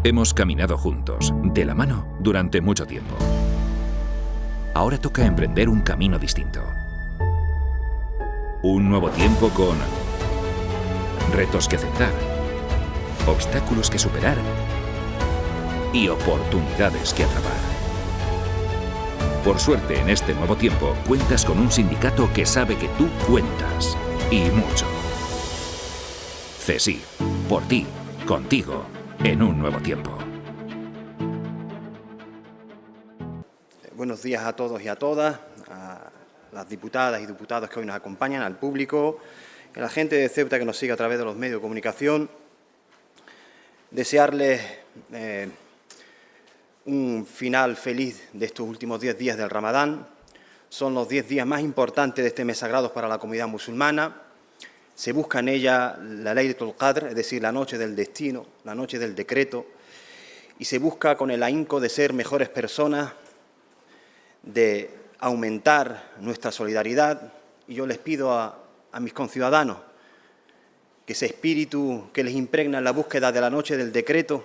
Hemos caminado juntos, de la mano, durante mucho tiempo. Ahora toca emprender un camino distinto. Un nuevo tiempo con retos que aceptar, obstáculos que superar y oportunidades que atrapar. Por suerte, en este nuevo tiempo, cuentas con un sindicato que sabe que tú cuentas, y mucho. CESIF, por ti, contigo, en un nuevo tiempo. Buenos días a todos y a todas, a las diputadas y diputados que hoy nos acompañan, al público, a la gente de Ceuta que nos sigue a través de los medios de comunicación. Desearles un final feliz de estos últimos 10 días del Ramadán. Son los 10 días más importantes de este mes sagrado para la comunidad musulmana. Se busca en ella la Laylatul Qadr, es decir, la noche del destino, la noche del decreto, y se busca con el ahínco de ser mejores personas, de aumentar nuestra solidaridad. Y yo les pido a mis conciudadanos que ese espíritu que les impregna en la búsqueda de la noche del decreto,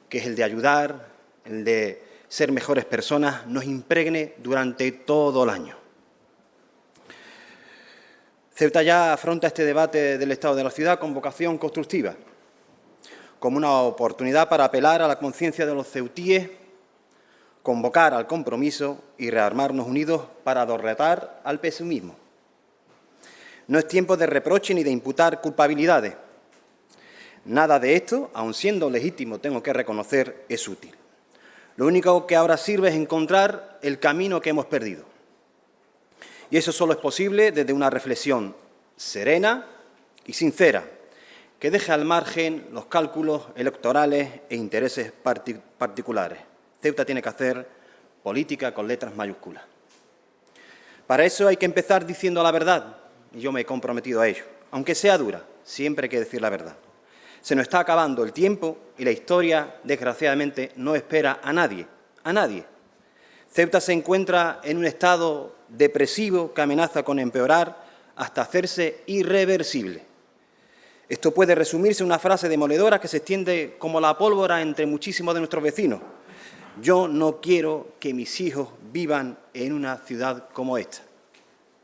que es el de ayudar, el de ser mejores personas, nos impregne durante todo el año. Ceuta ya afronta este debate del estado de la ciudad con vocación constructiva, como una oportunidad para apelar a la conciencia de los ceutíes, convocar al compromiso y rearmarnos unidos para derrotar al pesimismo. No es tiempo de reproche ni de imputar culpabilidades. Nada de esto, aun siendo legítimo, tengo que reconocer, es útil. Lo único que ahora sirve es encontrar el camino que hemos perdido. Y eso solo es posible desde una reflexión serena y sincera, que deje al margen los cálculos electorales e intereses particulares. Ceuta tiene que hacer política con letras mayúsculas. Para eso hay que empezar diciendo la verdad, y yo me he comprometido a ello. Aunque sea dura, siempre hay que decir la verdad. Se nos está acabando el tiempo y la historia, desgraciadamente, no espera a nadie, a nadie. Ceuta se encuentra en un estado depresivo que amenaza con empeorar hasta hacerse irreversible. Esto puede resumirse en una frase demoledora que se extiende como la pólvora entre muchísimos de nuestros vecinos. Yo no quiero que mis hijos vivan en una ciudad como esta.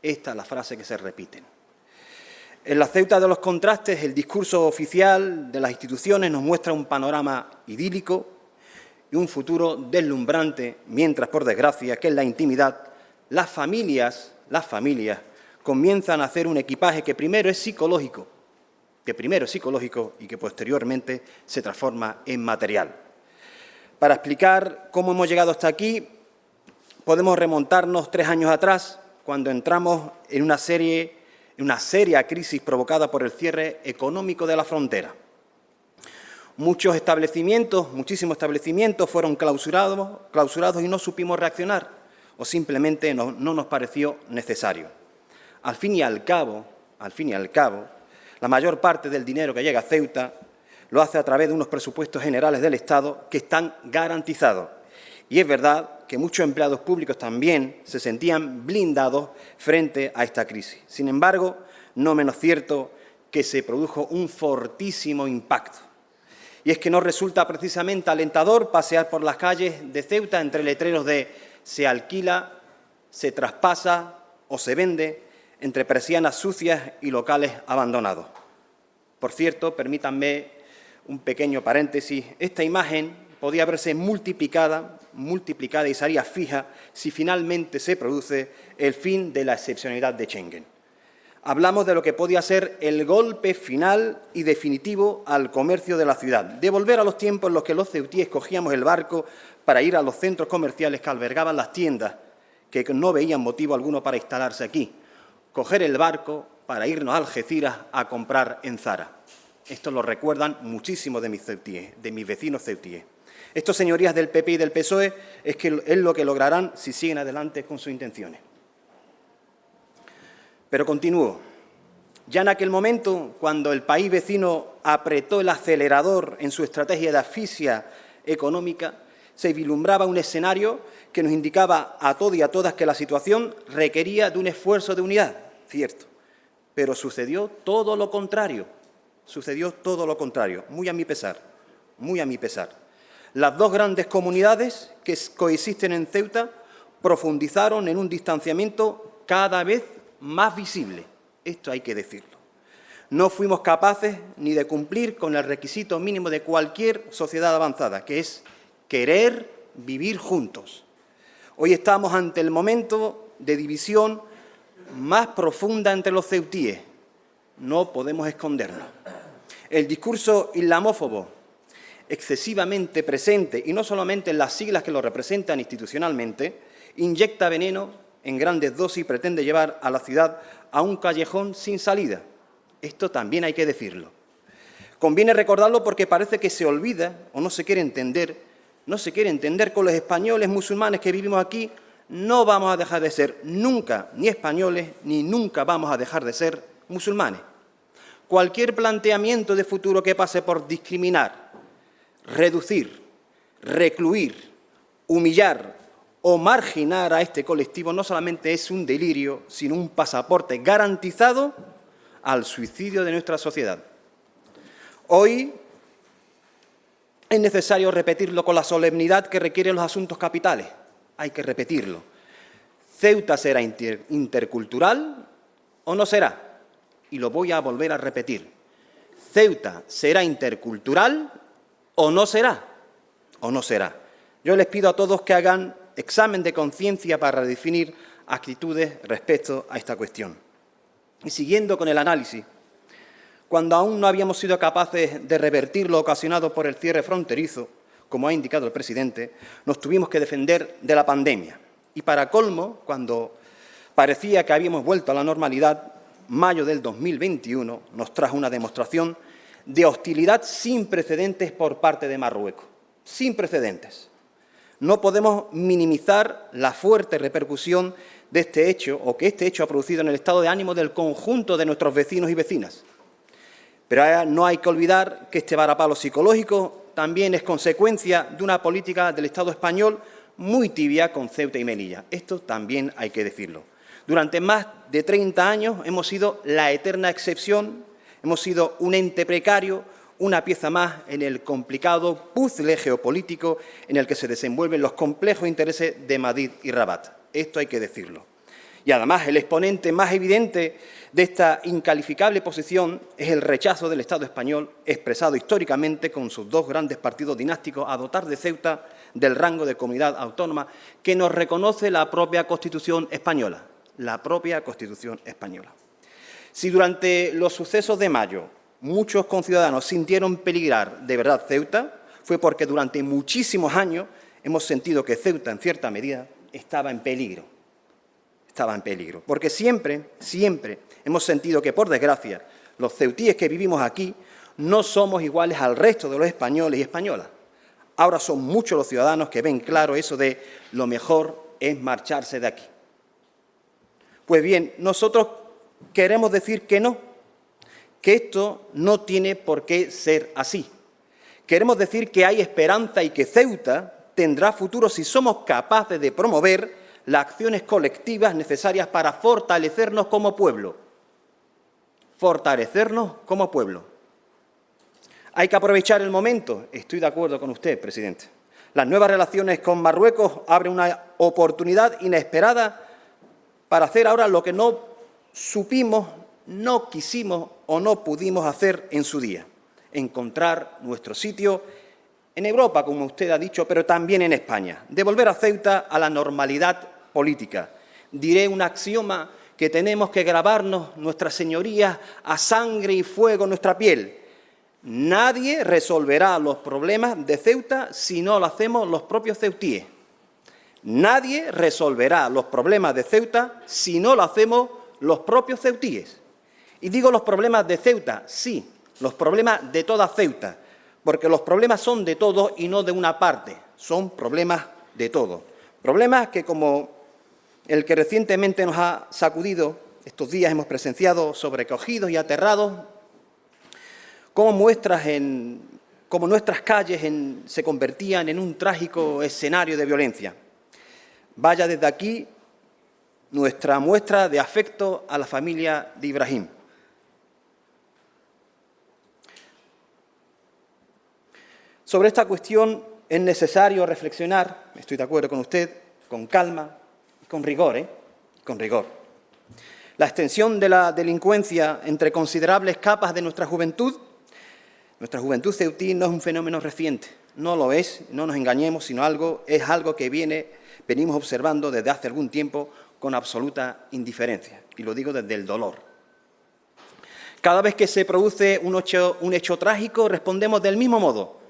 Esta es la frase que se repiten. En la Ceuta de los contrastes, el discurso oficial de las instituciones nos muestra un panorama idílico y un futuro deslumbrante, mientras, por desgracia, que en la intimidad las familias comienzan a hacer un equipaje que primero es psicológico y que posteriormente se transforma en material. Para explicar cómo hemos llegado hasta aquí, podemos remontarnos 3 años atrás, cuando entramos en una seria crisis provocada por el cierre económico de la frontera. Muchísimos establecimientos fueron clausurados y no supimos reaccionar, o simplemente no nos pareció necesario. Al fin y al cabo, la mayor parte del dinero que llega a Ceuta lo hace a través de unos presupuestos generales del Estado que están garantizados. Y es verdad que muchos empleados públicos también se sentían blindados frente a esta crisis. Sin embargo, no menos cierto que se produjo un fortísimo impacto. Y es que no resulta precisamente alentador pasear por las calles de Ceuta entre letreros de se alquila, se traspasa o se vende, entre persianas sucias y locales abandonados. Por cierto, permítanme un pequeño paréntesis, esta imagen podía verse multiplicada y sería fija si finalmente se produce el fin de la excepcionalidad de Schengen. Hablamos de lo que podía ser el golpe final y definitivo al comercio de la ciudad, de volver a los tiempos en los que los ceutíes cogíamos el barco para ir a los centros comerciales que albergaban las tiendas, que no veían motivo alguno para instalarse aquí, coger el barco para irnos a Algeciras a comprar en Zara. Esto lo recuerdan muchísimos de mis vecinos ceutíes. Esto, señorías del PP y del PSOE, es lo que lograrán si siguen adelante con sus intenciones. Pero continúo. Ya en aquel momento, cuando el país vecino apretó el acelerador en su estrategia de asfixia económica, se vislumbraba un escenario que nos indicaba a todos y a todas que la situación requería de un esfuerzo de unidad, cierto, pero sucedió todo lo contrario, muy a mi pesar. Las dos grandes comunidades que coexisten en Ceuta profundizaron en un distanciamiento cada vez más visible. Esto hay que decirlo. No fuimos capaces ni de cumplir con el requisito mínimo de cualquier sociedad avanzada, que es querer vivir juntos. Hoy estamos ante el momento de división más profunda entre los ceutíes. No podemos escondernos. El discurso islamófobo, excesivamente presente, y no solamente en las siglas que lo representan institucionalmente, inyecta veneno en grandes dosis y pretende llevar a la ciudad a un callejón sin salida. Esto también hay que decirlo. Conviene recordarlo porque parece que se olvida o no se quiere entender con los españoles musulmanes que vivimos aquí. No vamos a dejar de ser nunca ni españoles ni nunca vamos a dejar de ser musulmanes. Cualquier planteamiento de futuro que pase por discriminar, reducir, recluir, humillar o marginar a este colectivo no solamente es un delirio, sino un pasaporte garantizado al suicidio de nuestra sociedad. Hoy es necesario repetirlo con la solemnidad que requieren los asuntos capitales. Hay que repetirlo. ¿Ceuta será intercultural o no será? Y lo voy a volver a repetir. ¿Ceuta será intercultural o no será? ¿O no será? Yo les pido a todos que hagan examen de conciencia para definir actitudes respecto a esta cuestión. Y siguiendo con el análisis, cuando aún no habíamos sido capaces de revertir lo ocasionado por el cierre fronterizo, como ha indicado el presidente, nos tuvimos que defender de la pandemia. Y para colmo, cuando parecía que habíamos vuelto a la normalidad, mayo del 2021 nos trajo una demostración de hostilidad sin precedentes por parte de Marruecos. Sin precedentes. No podemos minimizar la fuerte repercusión de este hecho o que este hecho ha producido en el estado de ánimo del conjunto de nuestros vecinos y vecinas. Pero no hay que olvidar que este varapalo psicológico también es consecuencia de una política del Estado español muy tibia con Ceuta y Melilla. Esto también hay que decirlo. Durante más de 30 años hemos sido la eterna excepción, hemos sido un ente precario, una pieza más en el complicado puzzle geopolítico en el que se desenvuelven los complejos intereses de Madrid y Rabat. Esto hay que decirlo. Y además el exponente más evidente de esta incalificable posición es el rechazo del Estado español expresado históricamente con sus dos grandes partidos dinásticos a dotar de Ceuta del rango de comunidad autónoma que nos reconoce la propia Constitución española. La propia Constitución española. Si durante los sucesos de mayo muchos conciudadanos sintieron peligrar de verdad Ceuta, fue porque durante muchísimos años hemos sentido que Ceuta, en cierta medida, estaba en peligro. Estaba en peligro. Porque siempre hemos sentido que, por desgracia, los ceutíes que vivimos aquí no somos iguales al resto de los españoles y españolas. Ahora son muchos los ciudadanos que ven claro eso de lo mejor es marcharse de aquí. Pues bien, nosotros queremos decir que no, que esto no tiene por qué ser así. Queremos decir que hay esperanza y que Ceuta tendrá futuro si somos capaces de promover las acciones colectivas necesarias para fortalecernos como pueblo. Fortalecernos como pueblo. Hay que aprovechar el momento. Estoy de acuerdo con usted, presidente. Las nuevas relaciones con Marruecos abren una oportunidad inesperada para hacer ahora lo que no supimos, no quisimos o no pudimos hacer en su día. Encontrar nuestro sitio en Europa, como usted ha dicho, pero también en España. Devolver a Ceuta a la normalidad política. Diré un axioma que tenemos que grabarnos, nuestras señorías, a sangre y fuego en nuestra piel. Nadie resolverá los problemas de Ceuta si no lo hacemos los propios ceutíes. Nadie resolverá los problemas de Ceuta si no lo hacemos los propios ceutíes. Y digo los problemas de Ceuta, sí, los problemas de toda Ceuta, porque los problemas son de todos y no de una parte, son problemas de todos. Problemas que, como el que recientemente nos ha sacudido, estos días hemos presenciado sobrecogidos y aterrados, como nuestras calles se convertían en un trágico escenario de violencia. Vaya desde aquí nuestra muestra de afecto a la familia de Ibrahim. Sobre esta cuestión Es necesario reflexionar, estoy de acuerdo con usted, con calma y con rigor, con rigor. La extensión de la delincuencia entre considerables capas de nuestra juventud ceutí no es un fenómeno reciente, no lo es, no nos engañemos, sino es algo que venimos observando desde hace algún tiempo con absoluta indiferencia, y lo digo desde el dolor. Cada vez que se produce un hecho trágico, respondemos del mismo modo.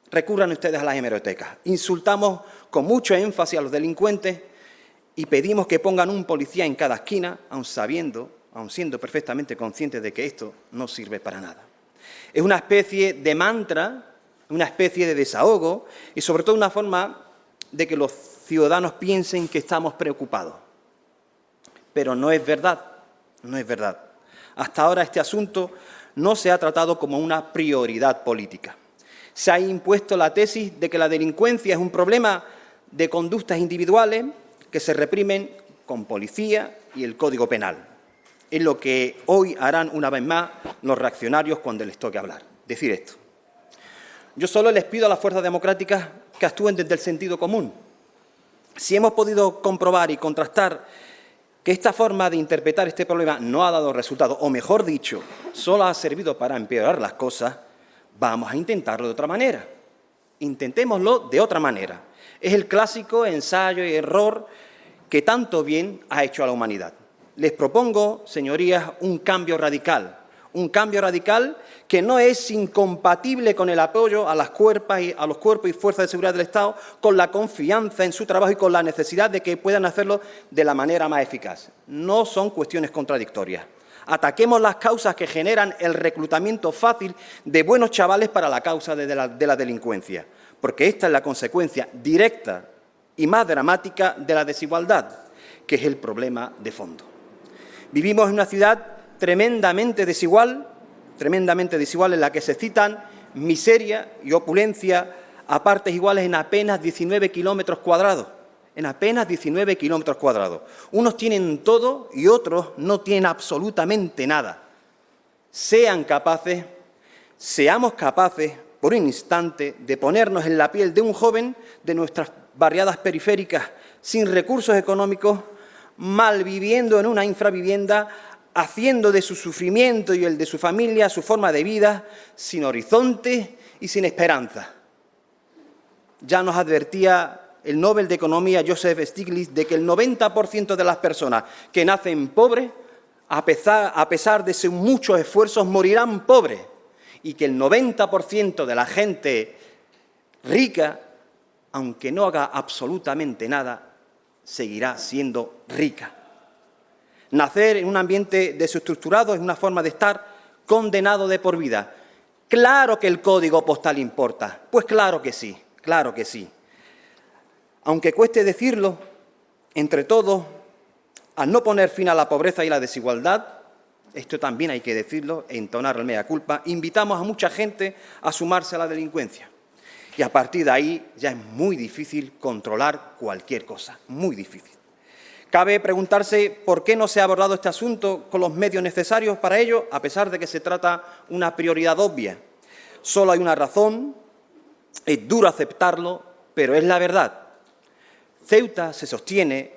Recurran ustedes a las hemerotecas. Insultamos con mucho énfasis a los delincuentes y pedimos que pongan un policía en cada esquina, aun siendo perfectamente conscientes de que esto no sirve para nada. Es una especie de mantra, una especie de desahogo y sobre todo una forma de que los ciudadanos piensen que estamos preocupados. Pero no es verdad, no es verdad. Hasta ahora este asunto no se ha tratado como una prioridad política. Se ha impuesto la tesis de que la delincuencia es un problema de conductas individuales que se reprimen con policía y el Código Penal. Es lo que hoy harán una vez más los reaccionarios cuando les toque hablar. Decir esto. Yo solo les pido a las fuerzas democráticas que actúen desde el sentido común. Si hemos podido comprobar y contrastar que esta forma de interpretar este problema no ha dado resultado, o mejor dicho, solo ha servido para empeorar las cosas, vamos a intentarlo de otra manera. Intentémoslo de otra manera. Es el clásico ensayo y error que tanto bien ha hecho a la humanidad. Les propongo, señorías, un cambio radical que no es incompatible con el apoyo a los cuerpos y fuerzas de seguridad del Estado, con la confianza en su trabajo y con la necesidad de que puedan hacerlo de la manera más eficaz. No son cuestiones contradictorias. Ataquemos las causas que generan el reclutamiento fácil de buenos chavales para la causa de la delincuencia, porque esta es la consecuencia directa y más dramática de la desigualdad, que es el problema de fondo. Vivimos en una ciudad tremendamente desigual en la que se citan miseria y opulencia a partes iguales en apenas 19 kilómetros cuadrados. En apenas 19 kilómetros cuadrados. Unos tienen todo y otros no tienen absolutamente nada. Seamos capaces, por un instante, de ponernos en la piel de un joven de nuestras barriadas periféricas, sin recursos económicos, malviviendo en una infravivienda, haciendo de su sufrimiento y el de su familia su forma de vida, sin horizonte y sin esperanza. Ya nos advertía el Nobel de Economía Joseph Stiglitz de que el 90% de las personas que nacen pobres, a pesar de sus muchos esfuerzos, morirán pobres, y que el 90% de la gente rica, aunque no haga absolutamente nada, seguirá siendo rica. Nacer en un ambiente desestructurado es una forma de estar condenado de por vida. Claro que el código postal importa, pues claro que sí, claro que sí. Aunque cueste decirlo, entre todos, al no poner fin a la pobreza y la desigualdad, esto también hay que decirlo, entonar el mea culpa, invitamos a mucha gente a sumarse a la delincuencia. Y a partir de ahí ya es muy difícil controlar cualquier cosa, muy difícil. Cabe preguntarse por qué no se ha abordado este asunto con los medios necesarios para ello, a pesar de que se trata de una prioridad obvia. Solo hay una razón, es duro aceptarlo, pero es la verdad. Ceuta se sostiene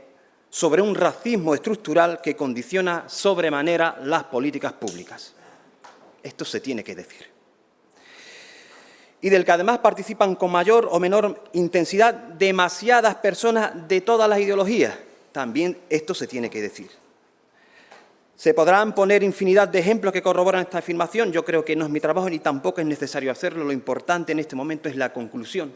sobre un racismo estructural que condiciona sobremanera las políticas públicas. Esto se tiene que decir. Y del que además participan con mayor o menor intensidad demasiadas personas de todas las ideologías. También esto se tiene que decir. Se podrán poner infinidad de ejemplos que corroboran esta afirmación. Yo creo que no es mi trabajo ni tampoco es necesario hacerlo. Lo importante en este momento es la conclusión.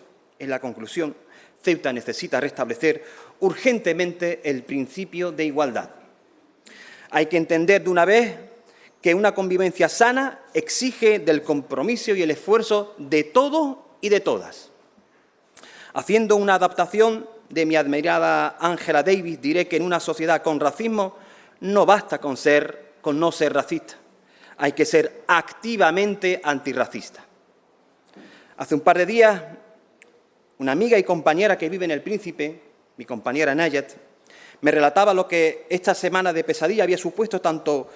Ceuta necesita restablecer urgentemente el principio de igualdad. Hay que entender de una vez que una convivencia sana exige del compromiso y el esfuerzo de todos y de todas. Haciendo una adaptación de mi admirada Angela Davis, diré que en una sociedad con racismo no basta con no ser racista. Hay que ser activamente antirracista. Hace un par de días, una amiga y compañera que vive en El Príncipe, mi compañera Nayat, me relataba lo que esta semana de pesadilla había supuesto tanto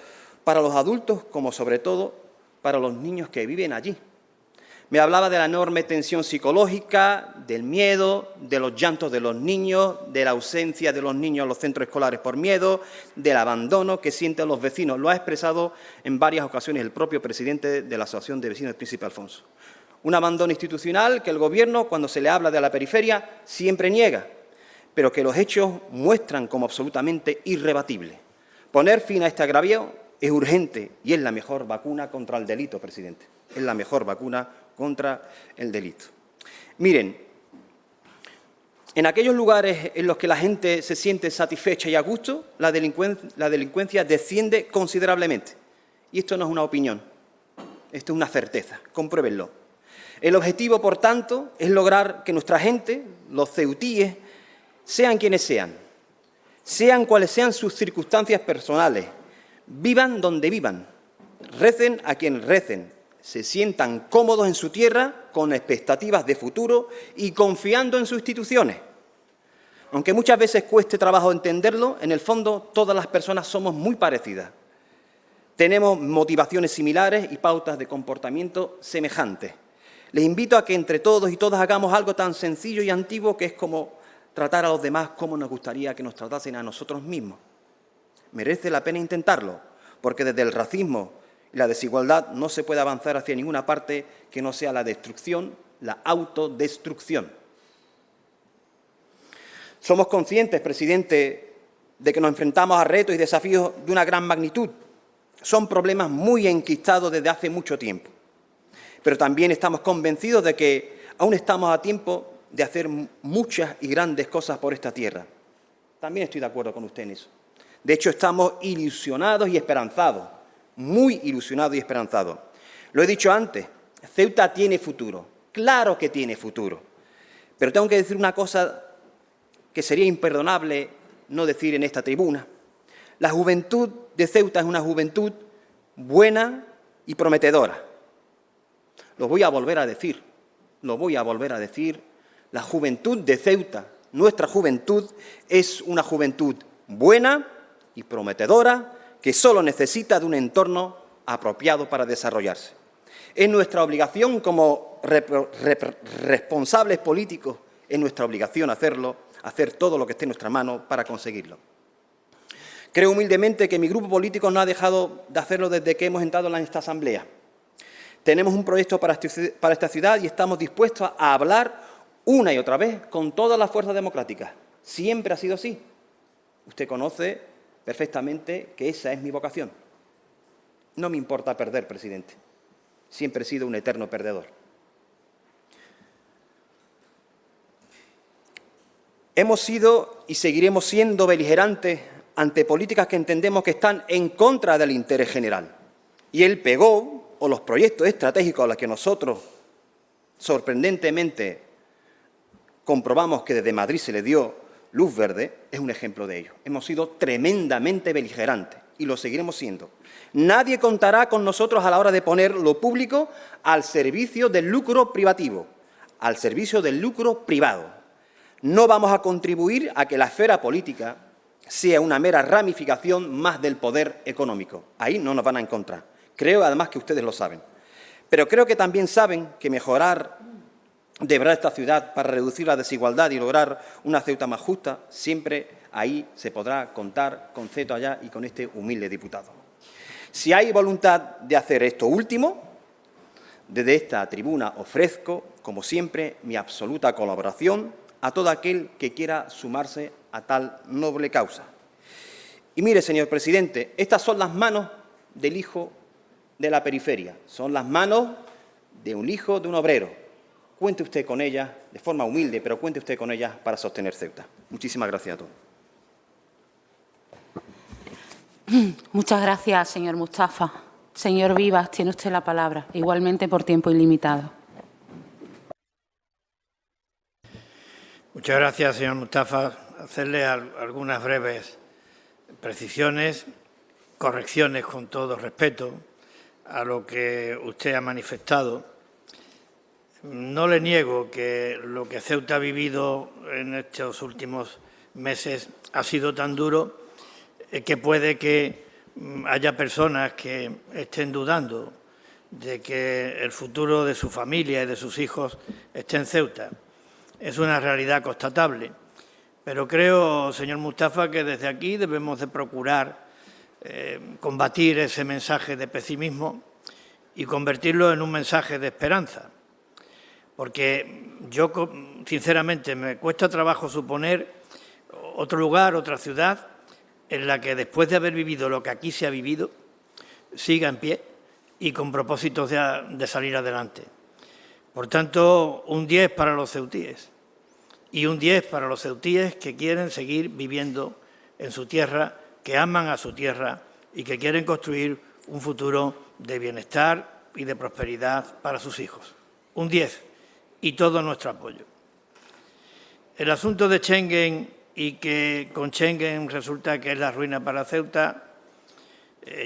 para los adultos como, sobre todo, para los niños que viven allí. Me hablaba de la enorme tensión psicológica, del miedo, de los llantos de los niños, de la ausencia de los niños en los centros escolares por miedo, del abandono que sienten los vecinos. Lo ha expresado en varias ocasiones el propio presidente de la Asociación de Vecinos del Príncipe Alfonso. Un abandono institucional que el Gobierno, cuando se le habla de la periferia, siempre niega, pero que los hechos muestran como absolutamente irrebatible. Poner fin a este agravio es urgente y es la mejor vacuna contra el delito, presidente. Es la mejor vacuna contra el delito. Miren, en aquellos lugares en los que la gente se siente satisfecha y a gusto, la delincuencia desciende considerablemente. Y esto no es una opinión, esto es una certeza, compruébenlo. El objetivo, por tanto, es lograr que nuestra gente, los ceutíes, sean quienes sean cuales sean sus circunstancias personales, vivan donde vivan, recen a quien recen, se sientan cómodos en su tierra, con expectativas de futuro y confiando en sus instituciones. Aunque muchas veces cueste trabajo entenderlo, en el fondo todas las personas somos muy parecidas. Tenemos motivaciones similares y pautas de comportamiento semejantes. Les invito a que entre todos y todas hagamos algo tan sencillo y antiguo que es como tratar a los demás como nos gustaría que nos tratasen a nosotros mismos. Merece la pena intentarlo, porque desde el racismo y la desigualdad no se puede avanzar hacia ninguna parte que no sea la destrucción, la autodestrucción. Somos conscientes, presidente, de que nos enfrentamos a retos y desafíos de una gran magnitud. Son problemas muy enquistados desde hace mucho tiempo. Pero también estamos convencidos de que aún estamos a tiempo de hacer muchas y grandes cosas por esta tierra. También estoy de acuerdo con usted en eso. De hecho, estamos ilusionados y esperanzados, muy ilusionados y esperanzados. Lo he dicho antes, Ceuta tiene futuro, claro que tiene futuro. Pero tengo que decir una cosa que sería imperdonable no decir en esta tribuna. La juventud de Ceuta es una juventud buena y prometedora. Lo voy a volver a decir, la juventud de Ceuta, nuestra juventud, es una juventud buena y prometedora que solo necesita de un entorno apropiado para desarrollarse. Es nuestra obligación como responsables políticos, es nuestra obligación hacerlo, hacer todo lo que esté en nuestra mano para conseguirlo. Creo humildemente que mi grupo político no ha dejado de hacerlo desde que hemos entrado en esta asamblea. Tenemos un proyecto para esta ciudad y estamos dispuestos a hablar una y otra vez con todas las fuerzas democráticas. Siempre ha sido así. Usted conoce perfectamente que esa es mi vocación. No me importa perder, presidente. Siempre he sido un eterno perdedor. Hemos sido y seguiremos siendo beligerantes ante políticas que entendemos que están en contra del interés general. Y el PEGO, o los proyectos estratégicos a los que nosotros, sorprendentemente, comprobamos que desde Madrid se le dio luz verde, es un ejemplo de ello. Hemos sido tremendamente beligerantes y lo seguiremos siendo. Nadie contará con nosotros a la hora de poner lo público al servicio del lucro privativo, al servicio del lucro privado. No vamos a contribuir a que la esfera política sea una mera ramificación más del poder económico. Ahí no nos van a encontrar. Creo, además, que ustedes lo saben. Pero creo que también saben que mejorar de verdad esta ciudad para reducir la desigualdad y lograr una Ceuta más justa, siempre ahí se podrá contar con Ceuta allá y con este humilde diputado. Si hay voluntad de hacer esto último, desde esta tribuna ofrezco, como siempre, mi absoluta colaboración a todo aquel que quiera sumarse a tal noble causa. Y mire, señor presidente, estas son las manos del hijo de la periferia, son las manos de un hijo de un obrero. Cuente usted con ellas, de forma humilde, pero cuente usted con ellas para sostener Ceuta. Muchísimas gracias a todos. Muchas gracias, señor Mustafa. Señor Vivas, tiene usted la palabra, igualmente por tiempo ilimitado. Muchas gracias, señor Mustafa. Hacerle algunas breves precisiones, correcciones con todo respeto a lo que usted ha manifestado. No le niego que lo que Ceuta ha vivido en estos últimos meses ha sido tan duro que puede que haya personas que estén dudando de que el futuro de su familia y de sus hijos esté en Ceuta. Es una realidad constatable, pero creo, señor Mustafa, que desde aquí debemos de procurar combatir ese mensaje de pesimismo y convertirlo en un mensaje de esperanza, porque yo, sinceramente, me cuesta trabajo suponer otro lugar, otra ciudad, en la que después de haber vivido lo que aquí se ha vivido, siga en pie y con propósitos de salir adelante. Por tanto, un 10 para los ceutíes y un 10 para los ceutíes que quieren seguir viviendo en su tierra, que aman a su tierra y que quieren construir un futuro de bienestar y de prosperidad para sus hijos. Un 10 y todo nuestro apoyo. El asunto de Schengen y que con Schengen resulta que es la ruina para Ceuta,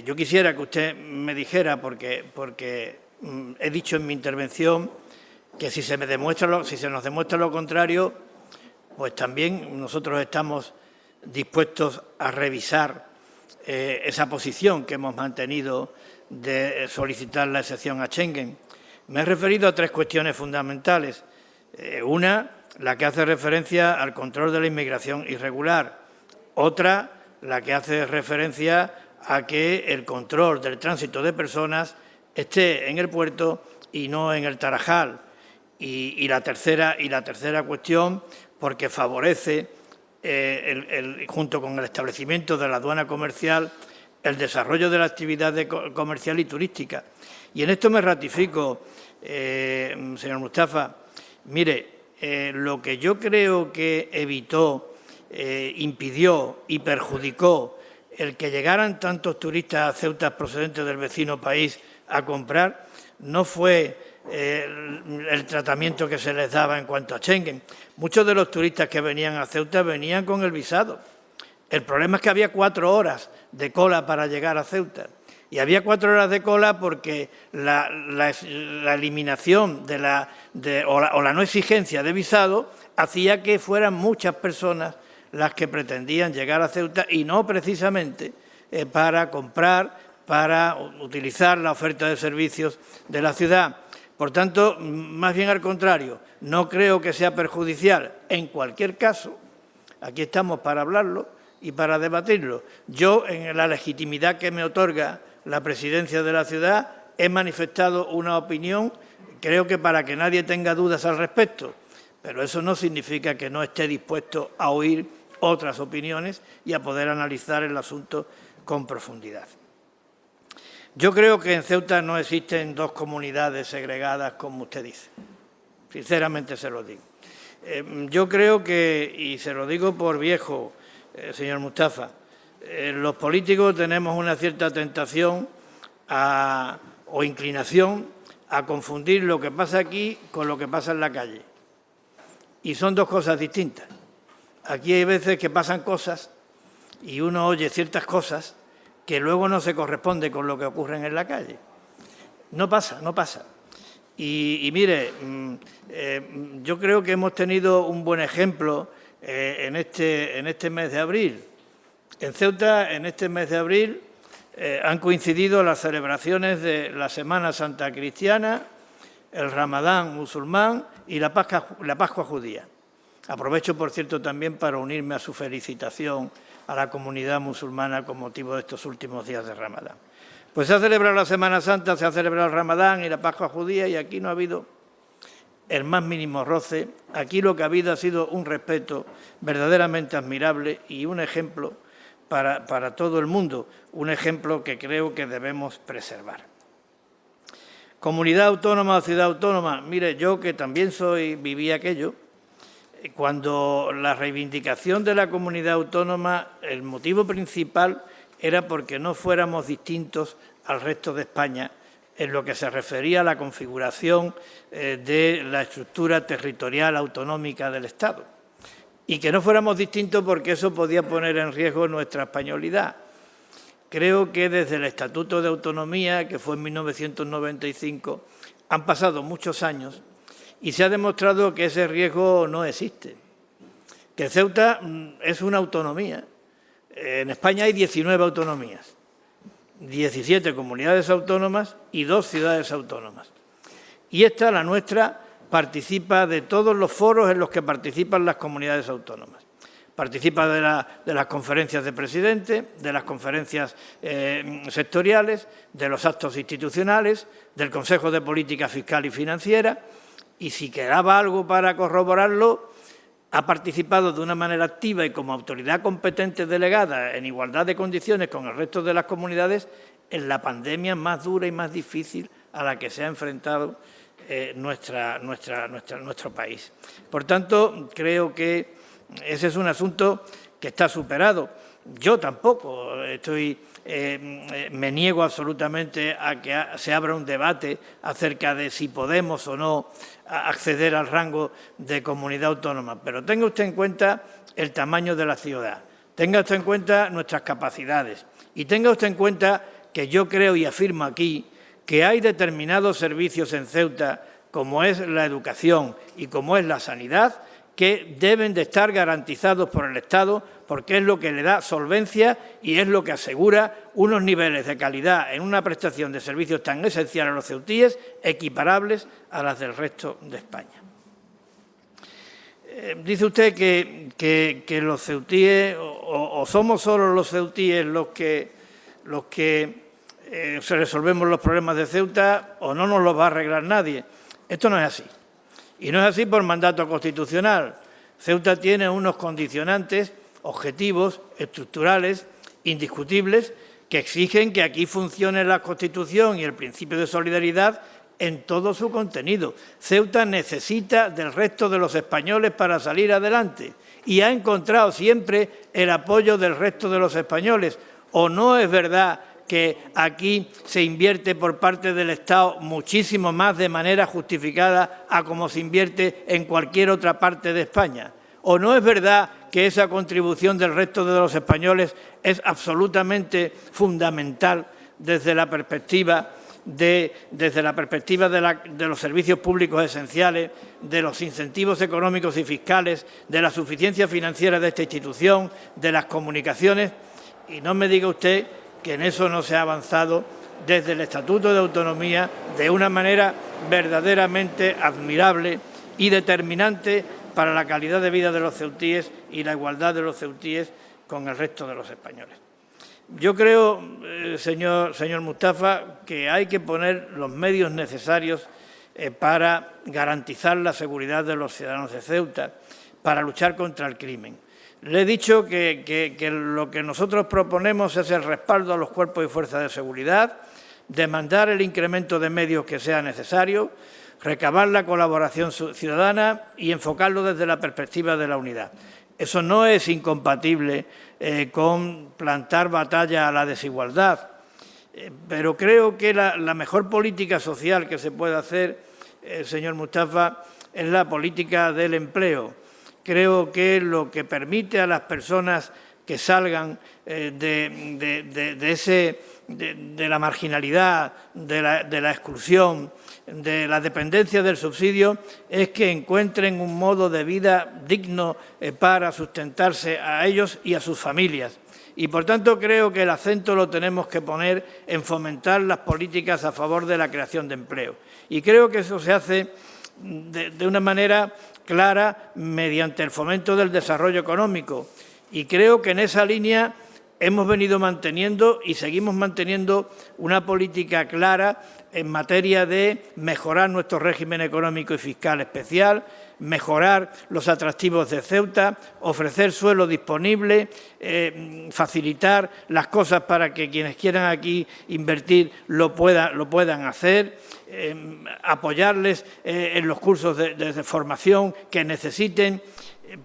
yo quisiera que usted me dijera, porque he dicho en mi intervención que si se nos demuestra lo contrario, pues también nosotros estamos dispuestos a revisar esa posición que hemos mantenido de solicitar la excepción a Schengen. Me he referido a 3 cuestiones fundamentales. Una, la que hace referencia al control de la inmigración irregular. Otra, la que hace referencia a que el control del tránsito de personas esté en el puerto y no en el Tarajal. Y la tercera cuestión, porque favorece, junto con el establecimiento de la aduana comercial, el desarrollo de la actividad comercial y turística. Y en esto me ratifico, señor Mustafa. Mire, lo que yo creo que evitó, impidió y perjudicó el que llegaran tantos turistas a Ceuta procedentes del vecino país a comprar no fue el tratamiento que se les daba en cuanto a Schengen. Muchos de los turistas que venían a Ceuta venían con el visado. El problema es que había 4 horas de cola para llegar a Ceuta. Y había 4 horas de cola porque la eliminación o la no exigencia de visado hacía que fueran muchas personas las que pretendían llegar a Ceuta y no precisamente para comprar, para utilizar la oferta de servicios de la ciudad. Por tanto, más bien al contrario, no creo que sea perjudicial. En cualquier caso, aquí estamos para hablarlo y para debatirlo. Yo, en la legitimidad que me otorga la presidencia de la ciudad, he manifestado una opinión, creo que para que nadie tenga dudas al respecto, pero eso no significa que no esté dispuesto a oír otras opiniones y a poder analizar el asunto con profundidad. Yo creo que en Ceuta no existen 2 comunidades segregadas, como usted dice. Sinceramente se lo digo. Yo creo que, y se lo digo por viejo, señor Mustafa, los políticos tenemos una cierta tentación o inclinación a confundir lo que pasa aquí con lo que pasa en la calle. Y son 2 cosas distintas. Aquí hay veces que pasan cosas y uno oye ciertas cosas que luego no se corresponde con lo que ocurre en la calle. No pasa. Y mire, yo creo que hemos tenido un buen ejemplo en este mes de abril. En Ceuta, en este mes de abril, han coincidido las celebraciones de la Semana Santa cristiana, el Ramadán musulmán y la Pascua judía. Aprovecho, por cierto, también para unirme a su felicitación a la comunidad musulmana con motivo de estos últimos días de Ramadán. Pues se ha celebrado la Semana Santa, se ha celebrado el Ramadán y la Pascua judía y aquí no ha habido el más mínimo roce. Aquí lo que ha habido ha sido un respeto verdaderamente admirable y un ejemplo para todo el mundo, un ejemplo que creo que debemos preservar. Comunidad autónoma o ciudad autónoma, mire, yo que también viví aquello, cuando la reivindicación de la comunidad autónoma, el motivo principal era porque no fuéramos distintos al resto de España en lo que se refería a la configuración de la estructura territorial autonómica del Estado. Y que no fuéramos distintos porque eso podía poner en riesgo nuestra españolidad. Creo que desde el Estatuto de Autonomía, que fue en 1995, han pasado muchos años y se ha demostrado que ese riesgo no existe, que Ceuta es una autonomía. En España hay 19 autonomías. 17 comunidades autónomas y 2 ciudades autónomas. Y esta, la nuestra, participa de todos los foros en los que participan las comunidades autónomas. Participa de las conferencias de presidente, de las conferencias sectoriales, de los actos institucionales, del Consejo de Política Fiscal y Financiera, y si quedaba algo para corroborarlo, ha participado de una manera activa y como autoridad competente delegada en igualdad de condiciones con el resto de las comunidades en la pandemia más dura y más difícil a la que se ha enfrentado nuestro país. Por tanto, creo que ese es un asunto que está superado. Yo tampoco me niego absolutamente a que se abra un debate acerca de si podemos o no acceder al rango de comunidad autónoma, pero tenga usted en cuenta el tamaño de la ciudad, tenga usted en cuenta nuestras capacidades y tenga usted en cuenta que yo creo y afirmo aquí que hay determinados servicios en Ceuta, como es la educación y como es la sanidad, que deben de estar garantizados por el Estado porque es lo que le da solvencia y es lo que asegura unos niveles de calidad en una prestación de servicios tan esencial a los ceutíes equiparables a las del resto de España. Dice usted que los ceutíes, o somos solo los ceutíes los que resolvemos los problemas de Ceuta o no nos los va a arreglar nadie. Esto no es así. Y no es así por mandato constitucional. Ceuta tiene unos condicionantes objetivos, estructurales, indiscutibles, que exigen que aquí funcione la Constitución y el principio de solidaridad en todo su contenido. Ceuta necesita del resto de los españoles para salir adelante y ha encontrado siempre el apoyo del resto de los españoles. ¿O no es verdad que aquí se invierte por parte del Estado muchísimo más de manera justificada a como se invierte en cualquier otra parte de España? ¿O no es verdad que esa contribución del resto de los españoles es absolutamente fundamental desde la perspectiva de los servicios públicos esenciales, de los incentivos económicos y fiscales, de la suficiencia financiera de esta institución, de las comunicaciones? Y no me diga usted que en eso no se ha avanzado desde el Estatuto de Autonomía de una manera verdaderamente admirable y determinante para la calidad de vida de los ceutíes y la igualdad de los ceutíes con el resto de los españoles. Yo creo, señor Mustafa, que hay que poner los medios necesarios para garantizar la seguridad de los ciudadanos de Ceuta, para luchar contra el crimen. Le he dicho que lo que nosotros proponemos es el respaldo a los cuerpos y fuerzas de seguridad, demandar el incremento de medios que sea necesario, recabar la colaboración ciudadana y enfocarlo desde la perspectiva de la unidad. Eso no es incompatible con plantar batalla a la desigualdad, pero creo que la mejor política social que se puede hacer, señor Mustafa, es la política del empleo. Creo que lo que permite a las personas que salgan de la marginalidad, de la exclusión, de la dependencia del subsidio, es que encuentren un modo de vida digno para sustentarse a ellos y a sus familias. Y, por tanto, creo que el acento lo tenemos que poner en fomentar las políticas a favor de la creación de empleo. Y creo que eso se hace de una manera clara mediante el fomento del desarrollo económico. Y creo que en esa línea hemos venido manteniendo y seguimos manteniendo una política clara en materia de mejorar nuestro régimen económico y fiscal especial, mejorar los atractivos de Ceuta, ofrecer suelo disponible, facilitar las cosas para que quienes quieran aquí invertir lo puedan hacer, apoyarles en los cursos de formación que necesiten,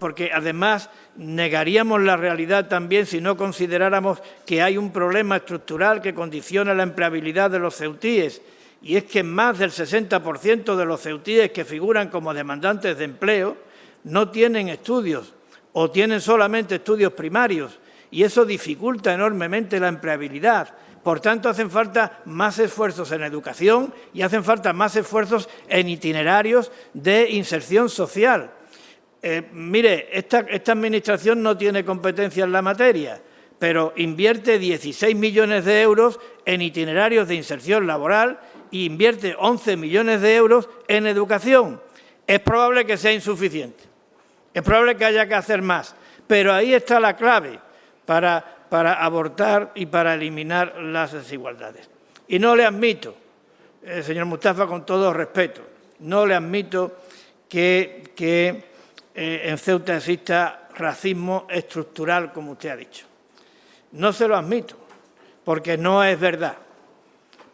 porque además negaríamos la realidad también si no consideráramos que hay un problema estructural que condiciona la empleabilidad de los ceutíes, y es que más del 60% de los ceutíes que figuran como demandantes de empleo no tienen estudios o tienen solamente estudios primarios, y eso dificulta enormemente la empleabilidad. Por tanto, hacen falta más esfuerzos en educación y hacen falta más esfuerzos en itinerarios de inserción social. Mire, esta Administración no tiene competencia en la materia, pero invierte 16 millones de euros en itinerarios de inserción laboral e invierte 11 millones de euros en educación. Es probable que sea insuficiente, es probable que haya que hacer más, pero ahí está la clave para abortar y para eliminar las desigualdades. Y no le admito, señor Mustafa, con todo respeto, no le admito que en Ceuta exista racismo estructural, como usted ha dicho. No se lo admito, porque no es verdad,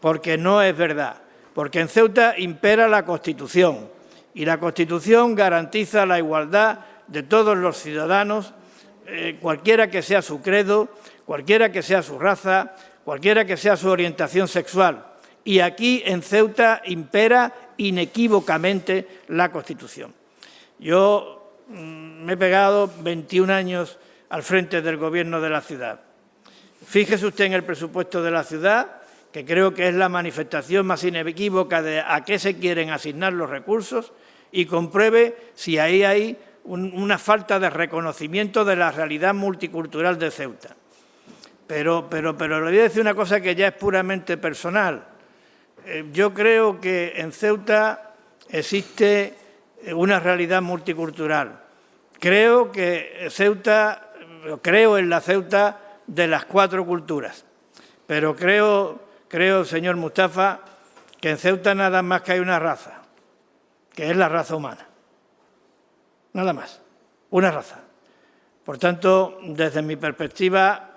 porque en Ceuta impera la Constitución y la Constitución garantiza la igualdad de todos los ciudadanos, cualquiera que sea su credo, cualquiera que sea su raza, cualquiera que sea su orientación sexual. Y aquí en Ceuta impera inequívocamente la Constitución. Yo me he pegado 21 años al frente del Gobierno de la ciudad. Fíjese usted en el presupuesto de la ciudad, que creo que es la manifestación más inequívoca de a qué se quieren asignar los recursos, y compruebe si ahí hay una falta de reconocimiento de la realidad multicultural de Ceuta. Pero le voy a decir una cosa que ya es puramente personal. Yo creo que en Ceuta existe una realidad multicultural. Creo en la Ceuta de las 4 culturas, pero creo, señor Mustafa, que en Ceuta nada más que hay una raza, que es la raza humana. Nada más, una raza. Por tanto, desde mi perspectiva,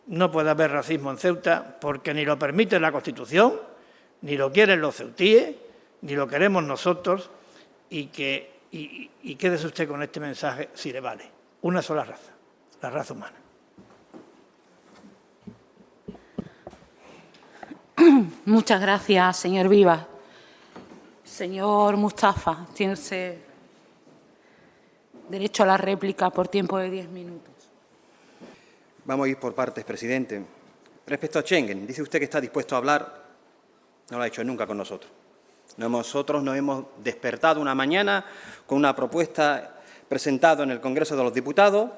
no puede haber racismo en Ceuta porque ni lo permite la Constitución, ni lo quieren los ceutíes, ni lo queremos nosotros, y quédese usted con este mensaje si le vale. Una sola raza, la raza humana. Muchas gracias, señor Vivas. Señor Mustafa, tiene usted derecho a la réplica por tiempo de 10 minutos. Vamos a ir por partes, presidente. Respecto a Schengen, dice usted que está dispuesto a hablar. No lo ha hecho nunca con nosotros. Nosotros nos hemos despertado una mañana con una propuesta presentada en el Congreso de los Diputados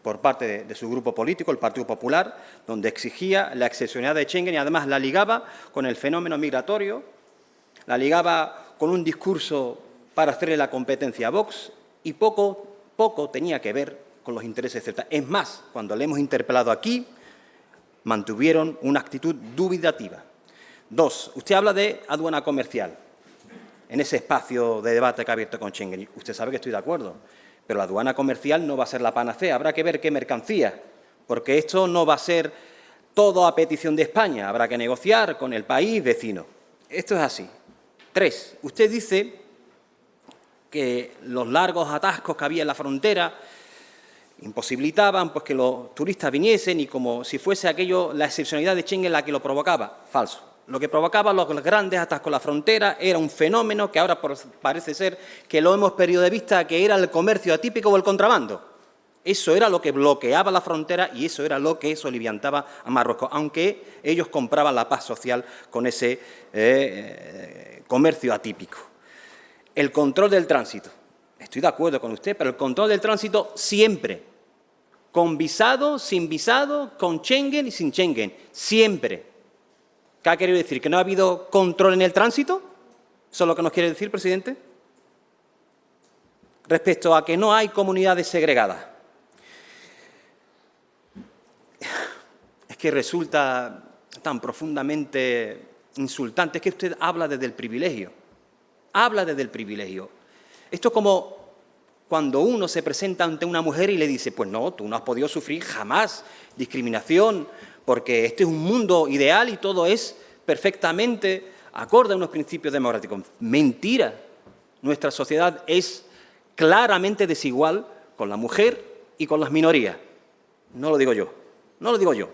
por parte de su grupo político, el Partido Popular, donde exigía la excepcionalidad de Schengen y además la ligaba con el fenómeno migratorio, la ligaba con un discurso para hacerle la competencia a Vox y poco tenía que ver con los intereses de Ceuta. Es más, cuando le hemos interpelado aquí, mantuvieron una actitud dubitativa. 2. Usted habla de aduana comercial en ese espacio de debate que ha abierto con Schengen. Usted sabe que estoy de acuerdo, pero la aduana comercial no va a ser la panacea. Habrá que ver qué mercancía, porque esto no va a ser todo a petición de España. Habrá que negociar con el país vecino. Esto es así. 3. Usted dice que los largos atascos que había en la frontera imposibilitaban pues, que los turistas viniesen y como si fuese aquello la excepcionalidad de Schengen la que lo provocaba. Falso. Lo que provocaba los grandes atascos en la frontera era un fenómeno que ahora parece ser que lo hemos perdido de vista, que era el comercio atípico o el contrabando. Eso era lo que bloqueaba la frontera y eso era lo que soliviantaba a Marruecos, aunque ellos compraban la paz social con ese comercio atípico. El control del tránsito. Estoy de acuerdo con usted, pero el control del tránsito siempre, con visado, sin visado, con Schengen y sin Schengen, siempre. ¿Qué ha querido decir? ¿Que no ha habido control en el tránsito? ¿Eso es lo que nos quiere decir, presidente? Respecto a que no hay comunidades segregadas. Es que resulta tan profundamente insultante. Es que usted habla desde el privilegio. Habla desde el privilegio. Esto es como cuando uno se presenta ante una mujer y le dice, pues no, tú no has podido sufrir jamás discriminación, porque este es un mundo ideal y todo es perfectamente acorde a unos principios democráticos. Mentira. Nuestra sociedad es claramente desigual con la mujer y con las minorías. No lo digo yo, no lo digo yo.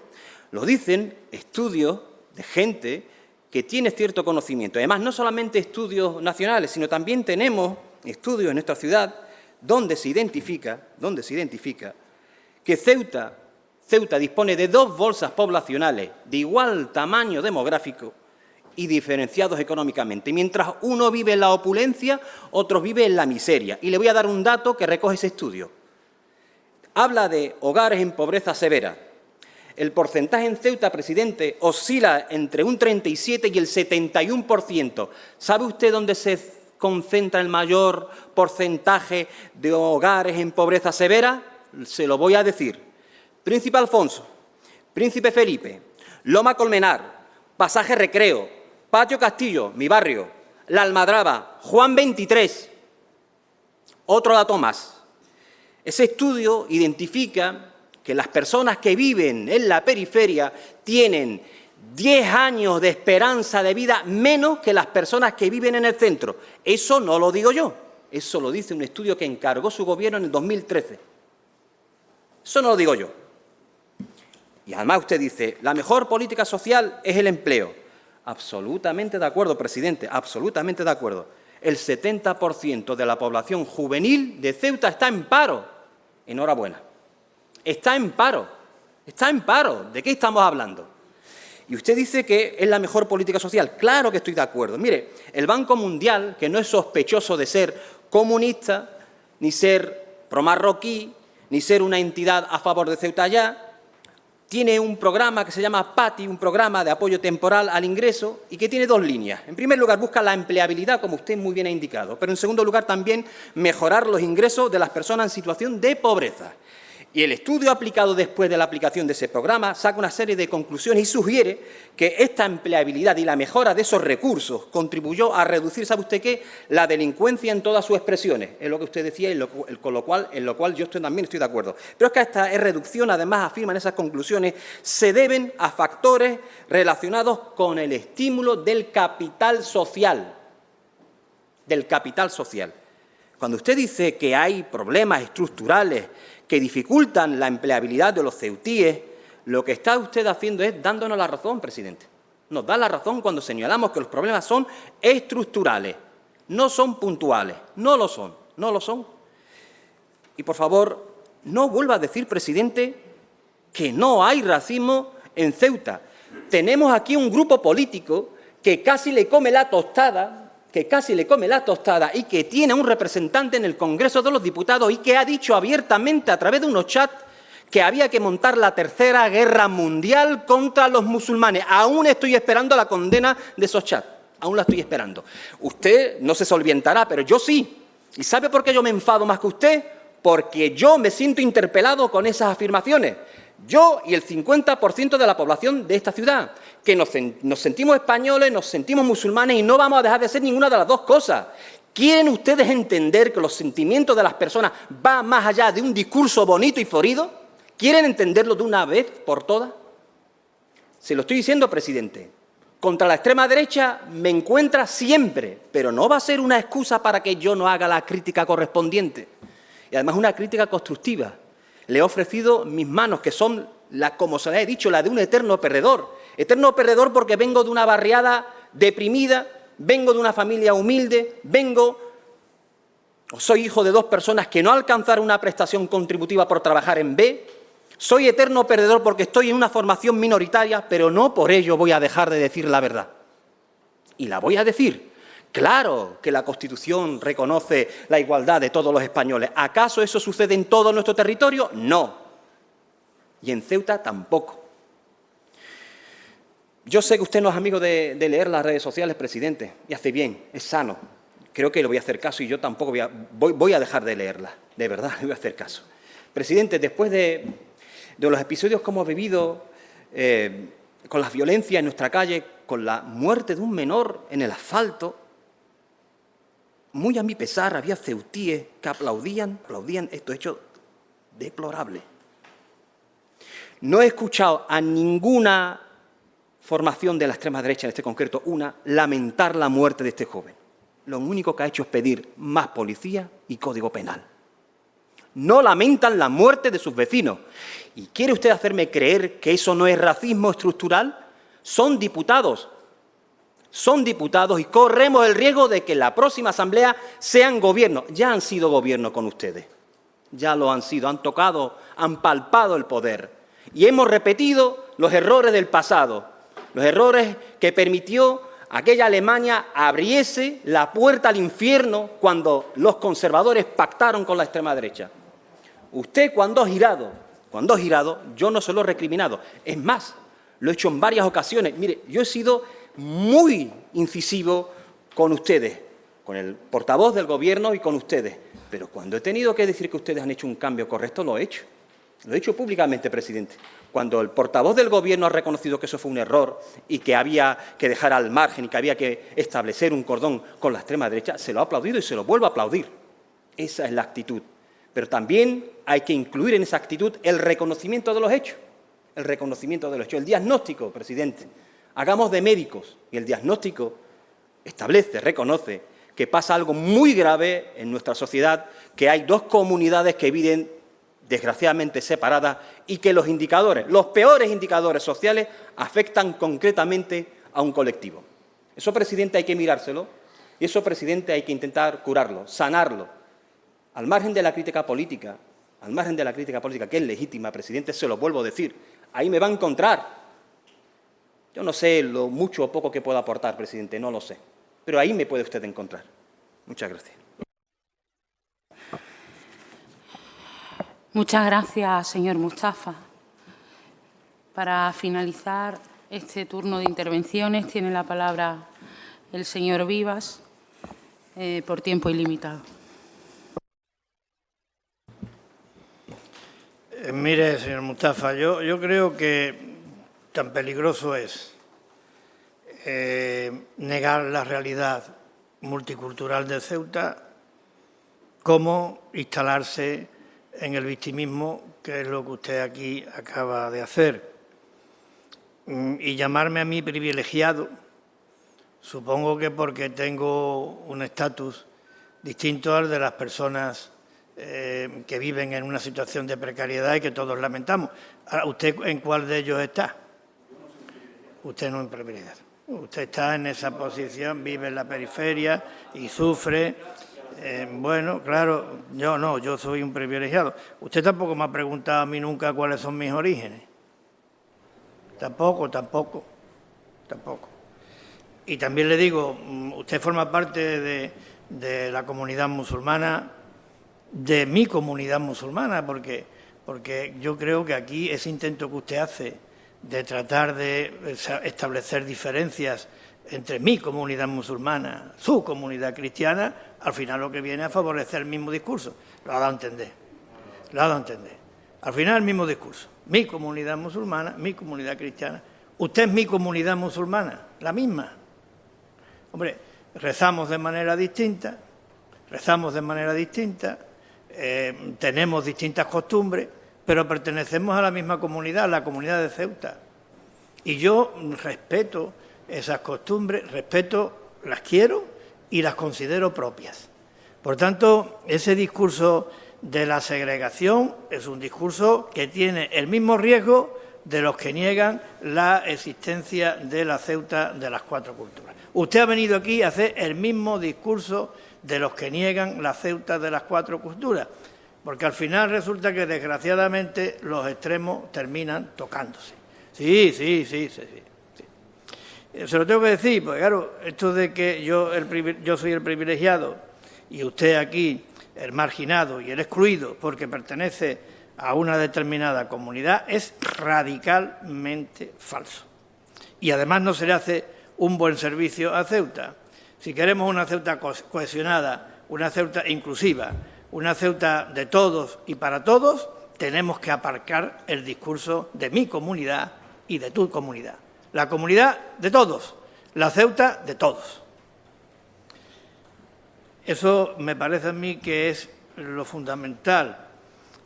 Lo dicen estudios de gente que tiene cierto conocimiento. Además, no solamente estudios nacionales, sino también tenemos estudios en nuestra ciudad donde se identifica que Ceuta dispone de 2 bolsas poblacionales de igual tamaño demográfico y diferenciados económicamente. Mientras uno vive en la opulencia, otro vive en la miseria. Y le voy a dar un dato que recoge ese estudio. Habla de hogares en pobreza severa, El porcentaje en Ceuta, presidente, oscila entre un 37 y el 71%. ¿Sabe usted dónde se concentra el mayor porcentaje de hogares en pobreza severa? Se lo voy a decir. Príncipe Alfonso, Príncipe Felipe, Loma Colmenar, Pasaje Recreo, Patio Castillo, mi barrio, La Almadraba, Juan 23. Otro dato más. Ese estudio identifica que las personas que viven en la periferia tienen 10 años de esperanza de vida menos que las personas que viven en el centro. Eso no lo digo yo, eso lo dice un estudio que encargó su gobierno en el 2013. Eso no lo digo yo. Y además usted dice, la mejor política social es el empleo. Absolutamente de acuerdo, presidente, absolutamente de acuerdo. El 70% de la población juvenil de Ceuta está en paro. Enhorabuena. Está en paro. Está en paro. ¿De qué estamos hablando? Y usted dice que es la mejor política social. Claro que estoy de acuerdo. Mire, el Banco Mundial, que no es sospechoso de ser comunista, ni ser promarroquí, ni ser una entidad a favor de Ceuta ya, tiene un programa que se llama PATI, un programa de apoyo temporal al ingreso, y que tiene dos líneas. En primer lugar, busca la empleabilidad, como usted muy bien ha indicado, pero en segundo lugar también mejorar los ingresos de las personas en situación de pobreza. Y el estudio aplicado después de la aplicación de ese programa saca una serie de conclusiones y sugiere que esta empleabilidad y la mejora de esos recursos contribuyó a reducir, ¿sabe usted qué?, la delincuencia en todas sus expresiones. Es lo que usted decía y en lo cual yo también estoy de acuerdo. Pero es que esta reducción, además, afirman esas conclusiones, se deben a factores relacionados con el estímulo del capital social. Del capital social. Cuando usted dice que hay problemas estructurales que dificultan la empleabilidad de los ceutíes, lo que está usted haciendo es dándonos la razón, presidente. Nos da la razón cuando señalamos que los problemas son estructurales, no son puntuales, no lo son, no lo son. Y, por favor, no vuelva a decir, presidente, que no hay racismo en Ceuta. Tenemos aquí un grupo político que casi le come la tostada, y que tiene un representante en el Congreso de los Diputados y que ha dicho abiertamente a través de unos chats que había que montar la tercera guerra mundial contra los musulmanes. Aún estoy esperando la condena de esos chats, aún la estoy esperando. Usted no se solventará, pero yo sí. ¿Y sabe por qué yo me enfado más que usted? Porque yo me siento interpelado con esas afirmaciones. Yo y el 50% de la población de esta ciudad, que nos sentimos españoles, nos sentimos musulmanes y no vamos a dejar de ser ninguna de las dos cosas. ¿Quieren ustedes entender que los sentimientos de las personas van más allá de un discurso bonito y florido? ¿Quieren entenderlo de una vez por todas? Se lo estoy diciendo, presidente. Contra la extrema derecha me encuentra siempre, pero no va a ser una excusa para que yo no haga la crítica correspondiente. Y además una crítica constructiva. Le he ofrecido mis manos, que son, como se le he dicho, la de un eterno perdedor. Eterno perdedor porque vengo de una barriada deprimida, vengo de una familia humilde, soy hijo de dos personas que no alcanzaron una prestación contributiva por trabajar en B. Soy eterno perdedor porque estoy en una formación minoritaria, pero no por ello voy a dejar de decir la verdad. Y la voy a decir. Claro que la Constitución reconoce la igualdad de todos los españoles. ¿Acaso eso sucede en todo nuestro territorio? No. Y en Ceuta tampoco. Yo sé que usted no es amigo de leer las redes sociales, presidente, y hace bien, es sano. Creo que le voy a hacer caso y yo tampoco voy a dejar de leerla. De verdad, le voy a hacer caso. Presidente, después de los episodios que hemos vivido, con las violencias en nuestra calle, con la muerte de un menor en el asfalto, muy a mi pesar, había ceutíes que aplaudían estos hechos deplorables. No he escuchado a ninguna formación de la extrema derecha, en este concreto una, lamentar la muerte de este joven. Lo único que ha hecho es pedir más policía y código penal. No lamentan la muerte de sus vecinos. ¿Y quiere usted hacerme creer que eso no es racismo estructural? Son diputados y corremos el riesgo de que en la próxima asamblea sean gobierno. Ya han sido gobierno con ustedes, ya lo han sido, han tocado, han palpado el poder. Y hemos repetido los errores del pasado, los errores que permitió aquella Alemania abriese la puerta al infierno cuando los conservadores pactaron con la extrema derecha. Usted, cuando ha girado cuando ha girado, yo no se lo he recriminado. Es más, lo he hecho en varias ocasiones. Mire, yo he sido muy incisivo con ustedes, con el portavoz del Gobierno y con ustedes. Pero cuando he tenido que decir que ustedes han hecho un cambio correcto, lo he hecho. Lo he hecho públicamente, presidente. Cuando el portavoz del Gobierno ha reconocido que eso fue un error y que había que dejar al margen y que había que establecer un cordón con la extrema derecha, se lo ha aplaudido y se lo vuelvo a aplaudir. Esa es la actitud. Pero también hay que incluir en esa actitud el reconocimiento de los hechos. El reconocimiento de los hechos. El diagnóstico, presidente. Hagamos de médicos y el diagnóstico establece, reconoce que pasa algo muy grave en nuestra sociedad, que hay dos comunidades que viven desgraciadamente separadas y que los indicadores, los peores indicadores sociales, afectan concretamente a un colectivo. Eso, presidente, hay que mirárselo y eso, presidente, hay que intentar curarlo, sanarlo. Al margen de la crítica política, que es legítima, presidente, se lo vuelvo a decir, ahí me va a encontrar. Yo no sé lo mucho o poco que pueda aportar, presidente, no lo sé, pero ahí me puede usted encontrar. Muchas gracias. Muchas gracias, señor Mustafa. Para finalizar este turno de intervenciones, tiene la palabra el señor Vivas, por tiempo ilimitado. Mire, señor Mustafa, yo creo que tan peligroso es negar la realidad multicultural de Ceuta como instalarse en el victimismo, que es lo que usted aquí acaba de hacer. Y llamarme a mí privilegiado, supongo que porque tengo un estatus distinto al de las personas que viven en una situación de precariedad y que todos lamentamos. Ahora, ¿usted en cuál de ellos está? Usted no es privilegiado. Usted está en esa posición, vive en la periferia y sufre. Bueno, claro, yo no, yo soy un privilegiado. Usted tampoco me ha preguntado a mí nunca cuáles son mis orígenes. Tampoco. Y también le digo, usted forma parte de la comunidad musulmana, de mi comunidad musulmana, porque yo creo que aquí ese intento que usted hace de tratar de establecer diferencias entre mi comunidad musulmana, su comunidad cristiana, al final lo que viene a favorecer el mismo discurso. Lo ha dado a entender. Al final el mismo discurso. Mi comunidad musulmana, mi comunidad cristiana. Usted es mi comunidad musulmana, la misma. Hombre, rezamos de manera distinta, tenemos distintas costumbres, pero pertenecemos a la misma comunidad, la comunidad de Ceuta. Y yo respeto esas costumbres, las quiero y las considero propias. Por tanto, ese discurso de la segregación es un discurso que tiene el mismo riesgo de los que niegan la existencia de la Ceuta de las cuatro culturas. Usted ha venido aquí a hacer el mismo discurso de los que niegan la Ceuta de las cuatro culturas, porque al final resulta que, desgraciadamente, los extremos terminan tocándose. Sí. Se lo tengo que decir, porque claro, esto de que yo soy el privilegiado y usted aquí el marginado y el excluido porque pertenece a una determinada comunidad es radicalmente falso. Y además no se le hace un buen servicio a Ceuta. Si queremos una Ceuta cohesionada, una Ceuta inclusiva, una Ceuta de todos y para todos, tenemos que aparcar el discurso de mi comunidad y de tu comunidad. La comunidad de todos, la Ceuta de todos. Eso me parece a mí que es lo fundamental,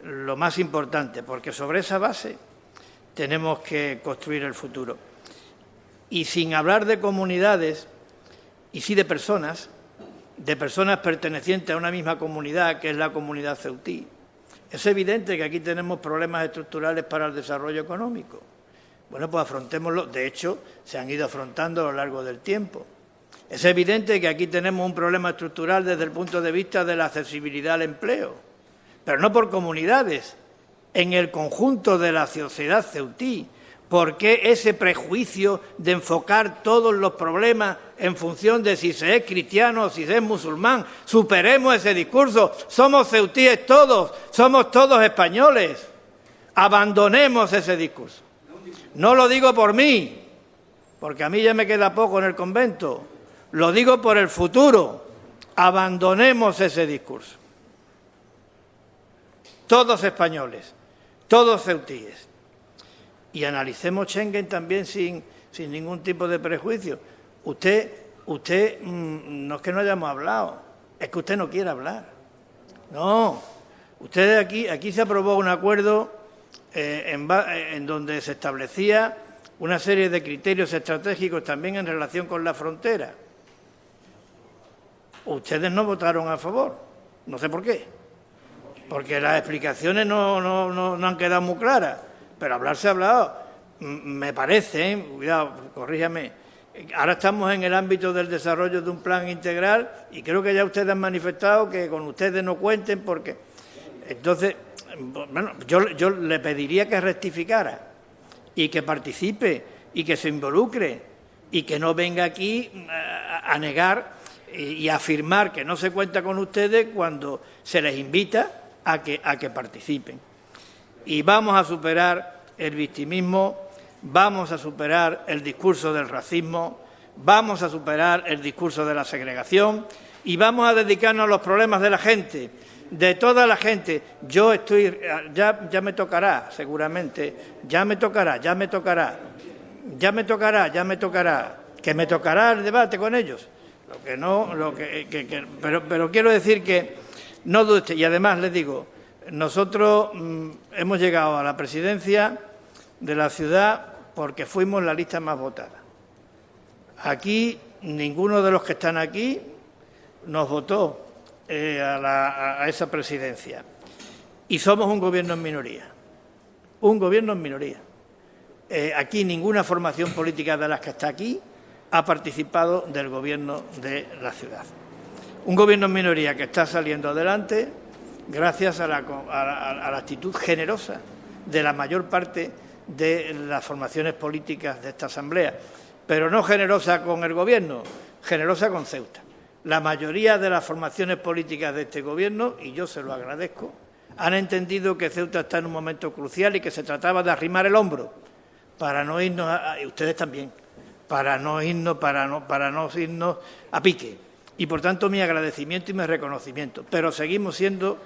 lo más importante, porque sobre esa base tenemos que construir el futuro. Y sin hablar de comunidades, y sí de personas pertenecientes a una misma comunidad, que es la comunidad ceutí, es evidente que aquí tenemos problemas estructurales para el desarrollo económico. Bueno, pues afrontémoslo. De hecho, se han ido afrontando a lo largo del tiempo. Es evidente que aquí tenemos un problema estructural desde el punto de vista de la accesibilidad al empleo, pero no por comunidades, en el conjunto de la sociedad ceutí. ¿Por qué ese prejuicio de enfocar todos los problemas en función de si se es cristiano o si se es musulmán? Superemos ese discurso. Somos ceutíes todos, somos todos españoles. Abandonemos ese discurso. No lo digo por mí, porque a mí ya me queda poco en el convento. Lo digo por el futuro. Abandonemos ese discurso. Todos españoles, todos ceutíes. Y analicemos Schengen también sin ningún tipo de prejuicio. Usted no es que no hayamos hablado, es que usted no quiere hablar. No, ustedes aquí se aprobó un acuerdo en donde se establecía una serie de criterios estratégicos también en relación con la frontera. Ustedes no votaron a favor, no sé por qué, porque las explicaciones no han quedado muy claras, pero hablar se ha hablado. Me parece, cuidado, corríjame, ahora estamos en el ámbito del desarrollo de un plan integral y creo que ya ustedes han manifestado que con ustedes no cuenten porque... Entonces, bueno, yo le pediría que rectificara y que participe y que se involucre y que no venga aquí a negar y a afirmar que no se cuenta con ustedes cuando se les invita a que participen. Y vamos a superar el victimismo, vamos a superar el discurso del racismo, vamos a superar el discurso de la segregación y vamos a dedicarnos a los problemas de la gente, de toda la gente. Yo estoy, ya me tocará, seguramente, ya me tocará, que me tocará el debate con ellos. Pero quiero decir que no dude, y además les digo, nosotros hemos llegado a la presidencia de la ciudad porque fuimos la lista más votada. Aquí, ninguno de los que están aquí nos votó a esa presidencia. Y somos un gobierno en minoría. Un gobierno en minoría. Aquí ninguna formación política de las que está aquí ha participado del gobierno de la ciudad. Un gobierno en minoría que está saliendo adelante gracias a la actitud generosa de la mayor parte de las formaciones políticas de esta Asamblea, pero no generosa con el Gobierno, generosa con Ceuta. La mayoría de las formaciones políticas de este Gobierno, y yo se lo agradezco, han entendido que Ceuta está en un momento crucial y que se trataba de arrimar el hombro para no irnos, y ustedes también, para no irnos a pique. Y, por tanto, mi agradecimiento y mi reconocimiento. Pero seguimos siendo,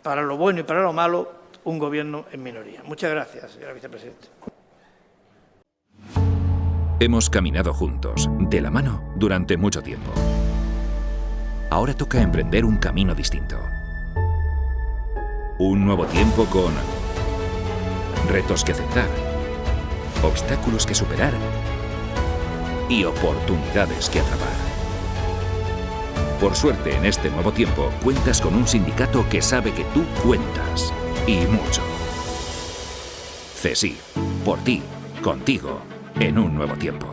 para lo bueno y para lo malo, un gobierno en minoría. Muchas gracias, señora vicepresidenta. Hemos caminado juntos, de la mano, durante mucho tiempo. Ahora toca emprender un camino distinto. Un nuevo tiempo con retos que aceptar, obstáculos que superar y oportunidades que atrapar. Por suerte, en este nuevo tiempo, cuentas con un sindicato que sabe que tú cuentas. Y mucho. CESIF, por ti, contigo, en un nuevo tiempo.